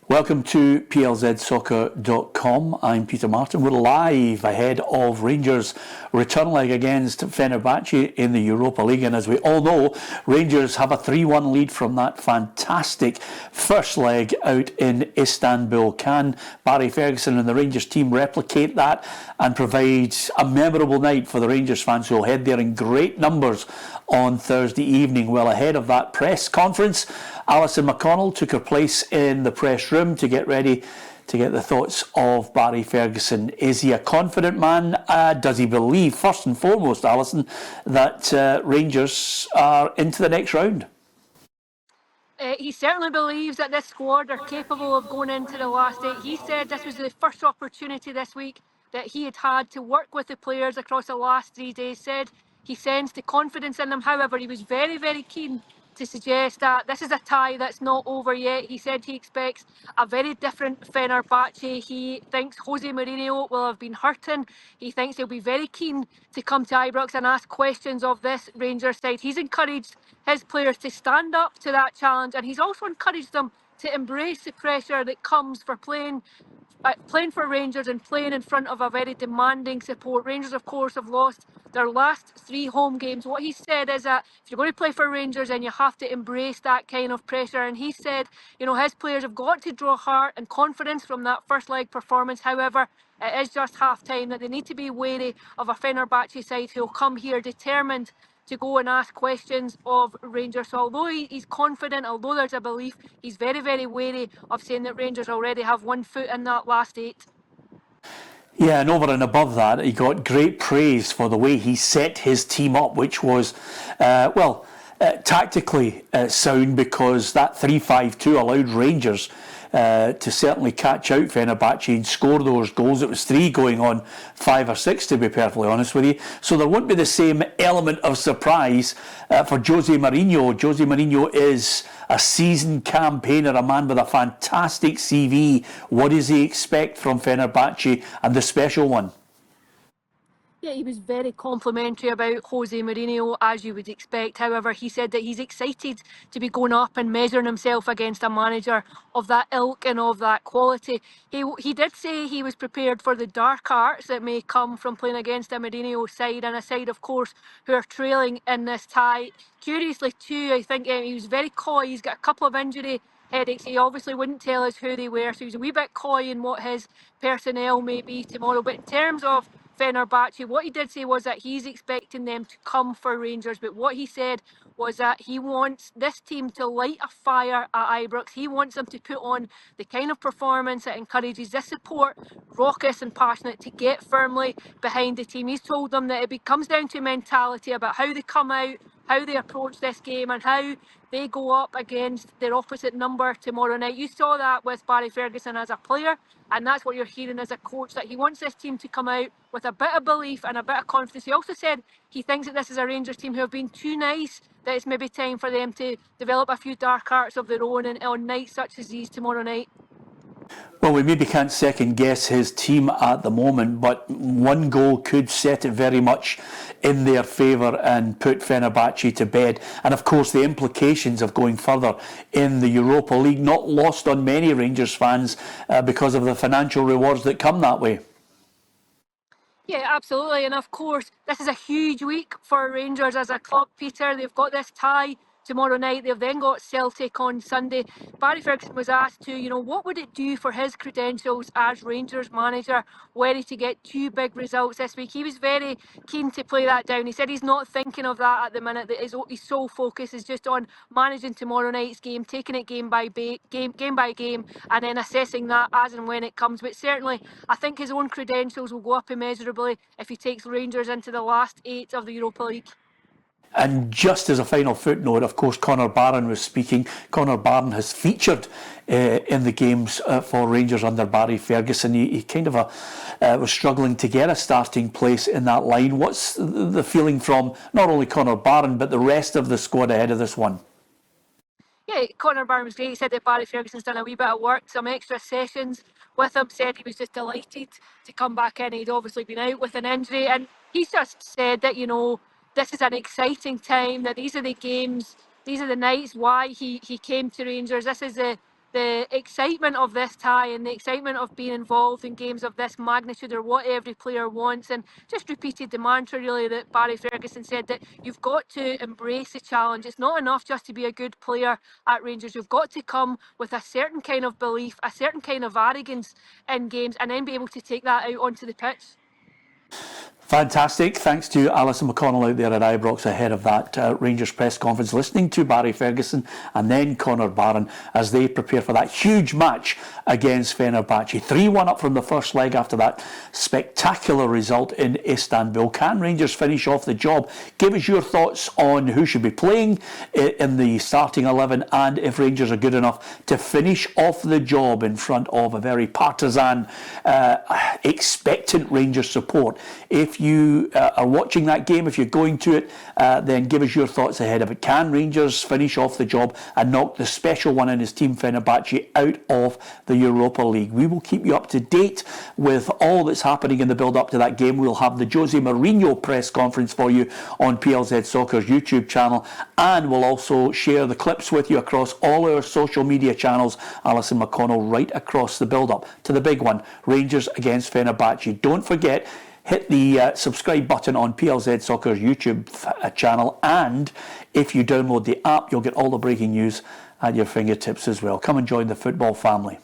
Welcome to plzsoccer.com. I'm Peter Martin. We're live ahead of Rangers' return leg against Fenerbahce in the Europa League. And as we all know, Rangers have a 3-1 lead from that fantastic first leg out in Istanbul. Can Barry Ferguson and the Rangers team replicate that and provide a memorable night for the Rangers fans who will head there in great numbers on Thursday evening? Well, ahead of that press conference, Alison McConnell took her place in the press room to get ready to get the thoughts of Barry Ferguson. Is he a confident man? Does he believe, first and foremost, Alison, that Rangers are into the next round? He certainly believes that this squad are capable of going into the last eight. He said this was the first opportunity this week that he had to work with the players across the last 3 days. Said he sensed the confidence in them. However, he was very, very keen to suggest that this is a tie that's not over yet. He said he expects a very different Fenerbahce. He thinks Jose Mourinho will have been hurting. He thinks he'll be very keen to come to Ibrox and ask questions of this Rangers side. He's encouraged his players to stand up to that challenge, and he's also encouraged them to embrace the pressure that comes for playing for Rangers and playing in front of a very demanding support. Rangers, of course, have lost their last 3 home games. What he said is that if you're going to play for Rangers, then you have to embrace that kind of pressure. And he said, his players have got to draw heart and confidence from that first leg performance. However, it is just half time, that they need to be wary of a Fenerbahce side who'll come here determined to go and ask questions of Rangers. So although he's confident, although there's a belief, he's very, very wary of saying that Rangers already have 1 foot in that last 8. Yeah, and over and above that, he got great praise for the way he set his team up, which was, tactically sound, because that 3-5-2 allowed Rangers to certainly catch out Fenerbahce and score those goals. It was 3 going on 5 or 6, to be perfectly honest with you. So there won't be the same element of surprise for Jose Mourinho. Jose Mourinho is a seasoned campaigner, a man with a fantastic CV. What does he expect from Fenerbahce and the special one? Yeah, he was very complimentary about Jose Mourinho, as you would expect. However, he said that he's excited to be going up and measuring himself against a manager of that ilk and of that quality. He did say he was prepared for the dark arts that may come from playing against a Mourinho side, and a side, of course, who are trailing in this tie. Curiously, too, I think he was very coy. He's got a couple of injury headaches. He obviously wouldn't tell us who they were, so he's a wee bit coy in what his personnel may be tomorrow. But in terms of Fenerbahce, what he did say was that he's expecting them to come for Rangers, but what he said was that he wants this team to light a fire at Ibrox. He wants them to put on the kind of performance that encourages this support, raucous and passionate, to get firmly behind the team. He's told them that it comes down to mentality about how they come out, how they approach this game, and how they go up against their opposite number tomorrow night. You saw that with Barry Ferguson as a player, and that's what you're hearing as a coach, that he wants this team to come out with a bit of belief and a bit of confidence. He also said he thinks that this is a Rangers team who have been too nice, that it's maybe time for them to develop a few dark arts of their own and on nights such as these tomorrow night. Well, we maybe can't second guess his team at the moment, but 1 goal could set it very much in their favour and put Fenerbahce to bed. And of course, the implications of going further in the Europa League, not lost on many Rangers fans because of the financial rewards that come that way. Yeah, absolutely. And of course, this is a huge week for Rangers as a club, Peter. They've got this tie tomorrow night. They've then got Celtic on Sunday. Barry Ferguson was asked to, what would it do for his credentials as Rangers manager were he to get 2 big results this week? He was very keen to play that down. He said he's not thinking of that at the minute, that his sole focus is just on managing tomorrow night's game, taking it game by game, and then assessing that as and when it comes. But certainly, I think his own credentials will go up immeasurably if he takes Rangers into the last 8 of the Europa League. And just as a final footnote, of course, Connor Barron was speaking. Connor Barron has featured in the games for Rangers under Barry Ferguson. He kind of was struggling to get a starting place in that line. What's the feeling from not only Connor Barron, but the rest of the squad ahead of this one? Yeah, Connor Barron was great. He said that Barry Ferguson's done a wee bit of work, some extra sessions with him. Said he was just delighted to come back in. He'd obviously been out with an injury, and he's just said that, this is an exciting time, that these are the games, these are the nights why he came to Rangers. This is the the excitement of this tie and the excitement of being involved in games of this magnitude are what every player wants, and just repeated the mantra really that Barry Ferguson said, that you've got to embrace the challenge. It's not enough just to be a good player at Rangers. You've got to come with a certain kind of belief, a certain kind of arrogance in games, and then be able to take that out onto the pitch. Fantastic. Thanks to Alison McConnell out there at Ibrox ahead of that Rangers press conference, listening to Barry Ferguson and then Connor Barron as they prepare for that huge match against Fenerbahce. 3-1 up from the first leg after that spectacular result in Istanbul. Can Rangers finish off the job? Give us your thoughts on who should be playing in the starting 11 and if Rangers are good enough to finish off the job in front of a very partisan, expectant Rangers support. If you are watching that game, if you're going to it, then give us your thoughts ahead of it. Can Rangers finish off the job and knock the special one in his team Fenerbahce out of the Europa League? We will keep you up to date with all that's happening in the build-up to that game. We'll have the Jose Mourinho press conference for you on PLZ Soccer's YouTube channel, and we'll also share the clips with you across all our social media channels. Alison McConnell right across the build-up to the big one, Rangers against Fenerbahce. Don't forget, hit the subscribe button on PLZ Soccer's YouTube channel, and if you download the app, you'll get all the breaking news at your fingertips as well. Come and join the football family.